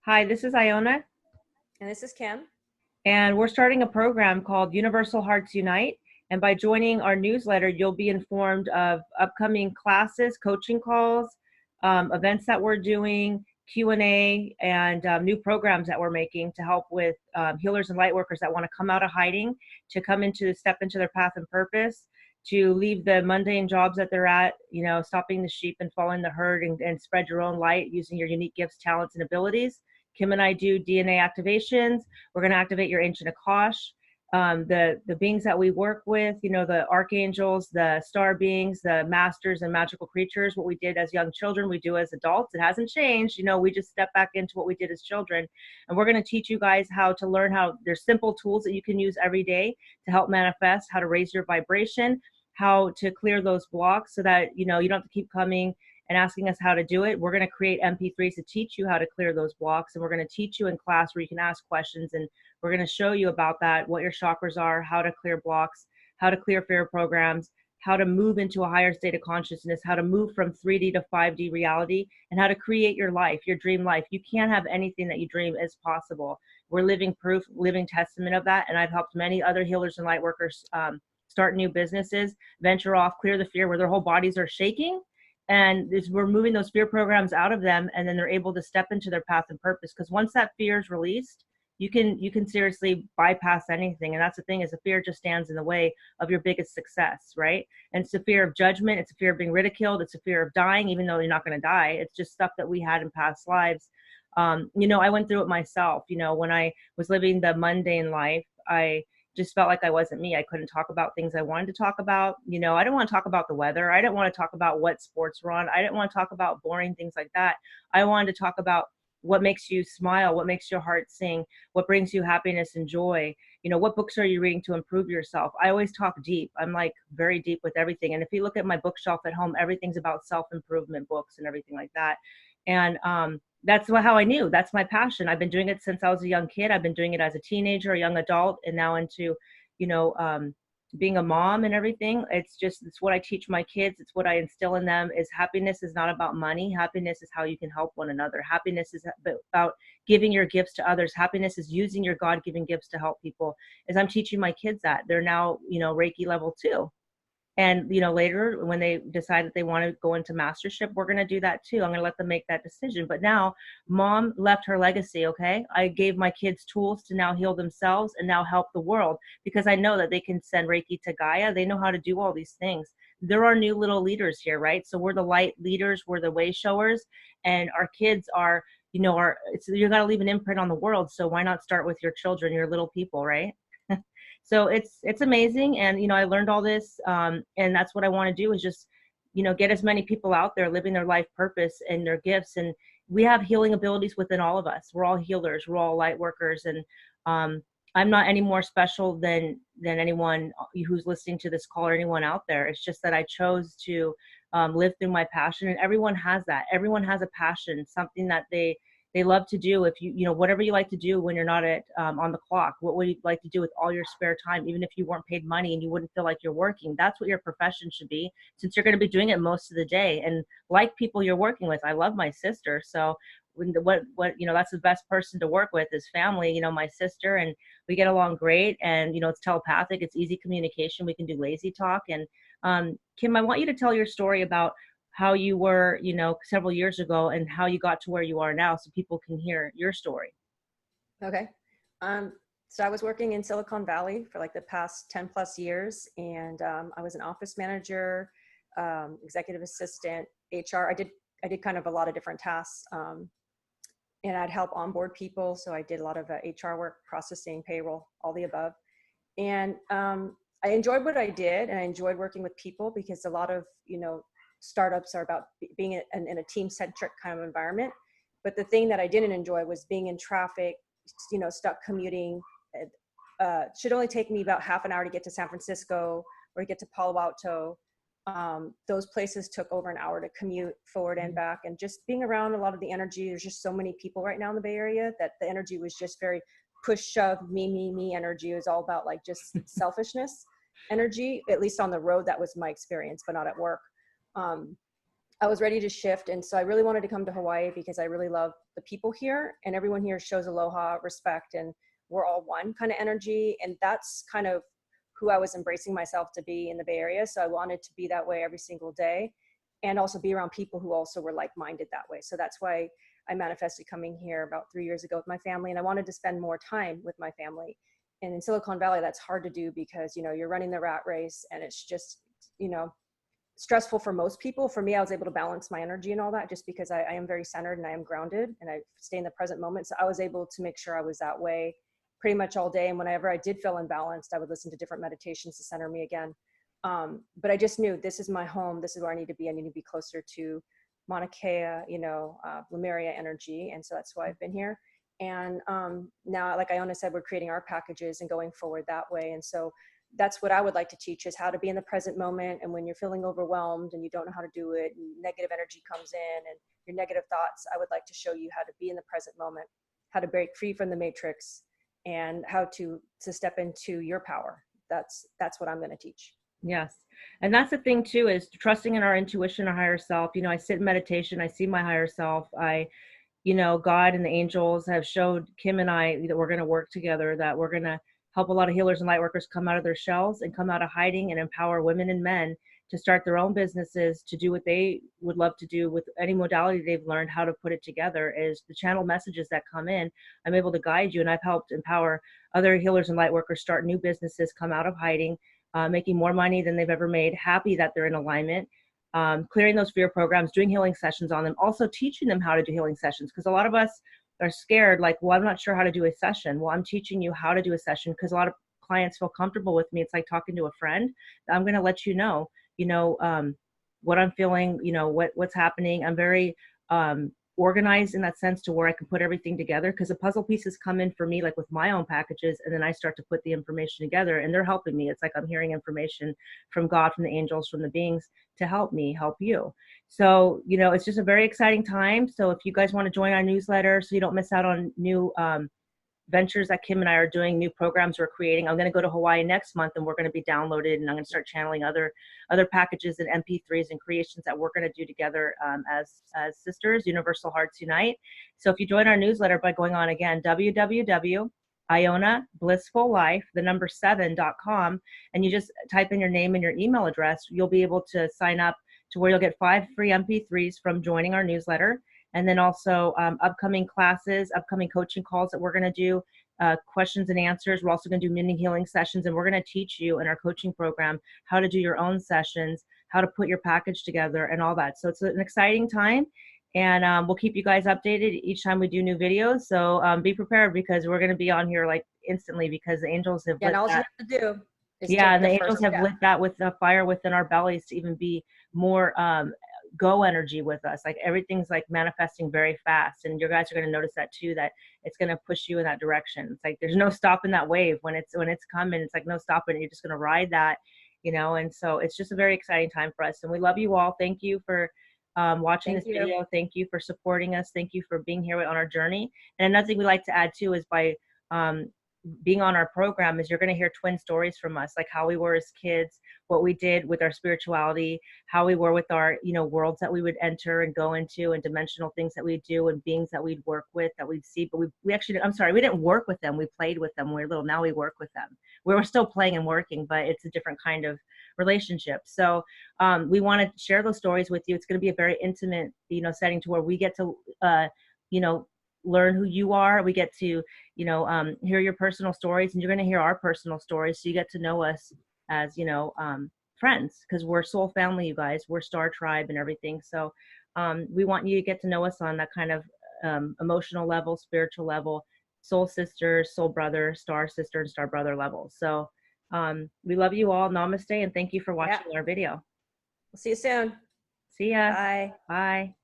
Hi, this is Iona, And this is Kim. and we're starting a program called Universal Hearts Unite. And by joining our newsletter, you'll be informed of upcoming classes, coaching calls, events that we're doing, Q&A, and new programs that we're making to help with healers and light workers that want to come out of hiding, to come into step into their path and purpose, to leave the mundane jobs that they're at, stopping the sheep and following the herd and spread your own light using your unique gifts, talents, and abilities. Kim and I do DNA activations. We're going to activate your ancient Akash. The beings that we work with, the archangels, the star beings, the masters and magical creatures, what we did as young children, we do as adults. It hasn't changed. We just step back into what we did as children. And we're going to teach you guys how to learn how there's simple tools that you can use every day to help manifest, how to raise your vibration, how to clear those blocks so that, you don't have to keep coming and asking us how to do it. We're going to create MP3s to teach you how to clear those blocks. And we're going to teach you in class where you can ask questions. And we're going to show you about that, what your chakras are, how to clear blocks, how to clear fear programs, how to move into a higher state of consciousness, how to move from 3D to 5D reality, and how to create your life, your dream life. You can't have anything that you dream is possible. We're living proof, living testament of that. And I've helped many other healers and light workers start new businesses, venture off, clear the fear where their whole bodies are shaking, and we're moving those fear programs out of them, and then they're able to step into their path and purpose. Because once that fear is released, you can seriously bypass anything. And that's the thing, is the fear just stands in the way of your biggest success, right? And it's a fear of judgment, it's a fear of being ridiculed, it's a fear of dying, even though you're not going to die. It's just stuff that we had in past lives. I went through it myself. When I was living the mundane life, I just felt like I wasn't me. I couldn't talk about things I wanted to talk about. I didn't want to talk about the weather. I didn't want to talk about what sports were on. I didn't want to talk about boring things like that. I wanted to talk about what makes you smile, what makes your heart sing, what brings you happiness and joy. What books are you reading to improve yourself? I always talk deep. I'm like very deep with everything. And if you look at my bookshelf at home, everything's about self-improvement books and everything like that. And that's how I knew that's my passion. I've been doing it since I was a young kid. I've been doing it as a teenager, a young adult, and now into, you know, um, being a mom and everything. It's what I teach my kids. It's what I instill in them, is happiness is not about money. Happiness is how you can help one another. Happiness is about giving your gifts to others. Happiness is using your God-given gifts to help people. As I'm teaching my kids that, they're now, Reiki level 2. And later when they decide that they want to go into mastership, we're going to do that too. I'm going to let them make that decision. But now mom left her legacy. Okay, I gave my kids tools to now heal themselves and now help the world, because I know that they can send Reiki to Gaia. They know how to do all these things. There are new little leaders here, right? So we're the light leaders, we're the way showers, and our kids are, you got to leave an imprint on the world. So why not start with your children, your little people, right? So it's amazing. And I learned all this, and that's what I want to do, is just get as many people out there living their life purpose and their gifts. And we have healing abilities within all of us. We're all healers, we're all light workers. And I'm not any more special than anyone who's listening to this call, or anyone out there. It's just that I chose to live through my passion. And everyone has that. Everyone has a passion, something that they love to do. If whatever you like to do when you're not at on the clock, what would you like to do with all your spare time, even if you weren't paid money and you wouldn't feel like you're working? That's what your profession should be, since you're going to be doing it most of the day. And like people you're working with, I love my sister. So what that's the best person to work with is family, my sister. And we get along great. And it's telepathic, it's easy communication, we can do lazy talk. And Kim, I want you to tell your story about how you were, several years ago, and how you got to where you are now, so people can hear your story. Okay. Um, so I was working in Silicon Valley for like the past 10 plus years. And I was an office manager, executive assistant, HR. I did kind of a lot of different tasks. And I'd help onboard people. So I did a lot of HR work, processing, payroll, all the above. And I enjoyed what I did, and I enjoyed working with people, because a lot of, startups are about being in a team-centric kind of environment. But the thing that I didn't enjoy was being in traffic, stuck commuting. Should only take me about half an hour to get to San Francisco or to get to Palo Alto. Those places took over an hour to commute forward and back. And just being around a lot of the energy, there's just so many people right now in the Bay Area that the energy was just very push, shove, me energy. It was all about like just selfishness energy, at least on the road. That was my experience, but not at work. Um, I was ready to shift. And so I really wanted to come to Hawaii because I really love the people here, and everyone here shows aloha, respect, and we're all one kind of energy. And that's kind of who I was embracing myself to be in the Bay Area. So I wanted to be that way every single day, and also be around people who also were like-minded that way. So that's why I manifested coming here about 3 years ago with my family. And I wanted to spend more time with my family. And in Silicon Valley, that's hard to do because, you know, you're running the rat race, and it's just, you know, stressful for most people. For me, I was able to balance my energy and all that just because I am very centered and I am grounded and I stay in the present moment. So I was able to make sure I was that way pretty much all day. And whenever I did feel imbalanced, I would listen to different meditations to center me again. But I just knew this is my home. This is where I need to be. I need to be closer to Mauna Kea, you know, Lemuria energy. And so that's why I've been here. And now, like Iona said, we're creating our packages and going forward that way. And so that's what I would like to teach, is how to be in the present moment. And when you're feeling overwhelmed and you don't know how to do it, and negative energy comes in and your negative thoughts, I would like to show you how to be in the present moment, how to break free from the matrix, and how to step into your power. That's what I'm going to teach. Yes. And that's the thing too, is trusting in our intuition, our higher self. You know, I sit in meditation, I see my higher self. You know, God and the angels have showed Kim and I that we're going to work together, that we're going to help a lot of healers and light workers come out of their shells and come out of hiding, and empower women and men to start their own businesses, to do what they would love to do with any modality they've learned how to put it together. Is the channel messages that come in, I'm able to guide you, and I've helped empower other healers and light workers start new businesses, come out of hiding, making more money than they've ever made, happy that they're in alignment, clearing those fear programs, doing healing sessions on them, also teaching them how to do healing sessions. Because a lot of us are scared, like, well, I'm not sure how to do a session. Well, I'm teaching you how to do a session, because a lot of clients feel comfortable with me. It's like talking to a friend. I'm going to let you know, what I'm feeling, what's happening. I'm very organized in that sense, to where I can put everything together, because the puzzle pieces come in for me, like with my own packages, and then I start to put the information together, and they're helping me. It's like I'm hearing information from God, from the angels, from the beings, to help me help you. So, it's just a very exciting time. So if you guys want to join our newsletter so you don't miss out on new ventures that Kim and I are doing, new programs we're creating. I'm going to go to Hawaii next month, and we're going to be downloaded, and I'm going to start channeling other packages and MP3s and creations that we're going to do together as sisters, Universal Hearts Unite. So if you join our newsletter by going on, again, www.ionablissfullife, the number 7.com, and you just type in your name and your email address, you'll be able to sign up to where you'll get 5 free MP3s from joining our newsletter. And then also upcoming classes, upcoming coaching calls that we're going to do, questions and answers. We're also going to do mini healing sessions, and we're going to teach you in our coaching program how to do your own sessions, how to put your package together, and all that. So it's an exciting time, and we'll keep you guys updated each time we do new videos. So be prepared, because we're going to be on here like instantly, because the angels have and all you have to do is and the angels have lit that with the fire within our bellies to even be more go energy with us. Like, everything's like manifesting very fast, and you guys are going to notice that too, that it's going to push you in that direction. It's like there's no stopping that wave when it's coming. It's like no stopping it. You're just going to ride that, and so it's just a very exciting time for us, and we love you all. Thank you for watching this video. Thank you for supporting us. Thank you for being here on our journey. And another thing we like to add too is, by being on our program, is you're going to hear twin stories from us, like how we were as kids, what we did with our spirituality, how we were with our, worlds that we would enter and go into, and dimensional things that we'd do, and beings that we'd work with, that we'd see. But we actually, I'm sorry, we didn't work with them. We played with them when we were little. Now we work with them. We were still playing and working, but it's a different kind of relationship. So we want to share those stories with you. It's going to be a very intimate, setting, to where we get to, learn who you are. We get to, hear your personal stories, and you're going to hear our personal stories. So you get to know us as, friends, because we're soul family, you guys. We're star tribe and everything. So we want you to get to know us on that kind of emotional level, spiritual level, soul sister, soul brother, star sister, and star brother level. So we love you all. Namaste, and thank you for watching our video. We'll see you soon. See ya. Bye. Bye.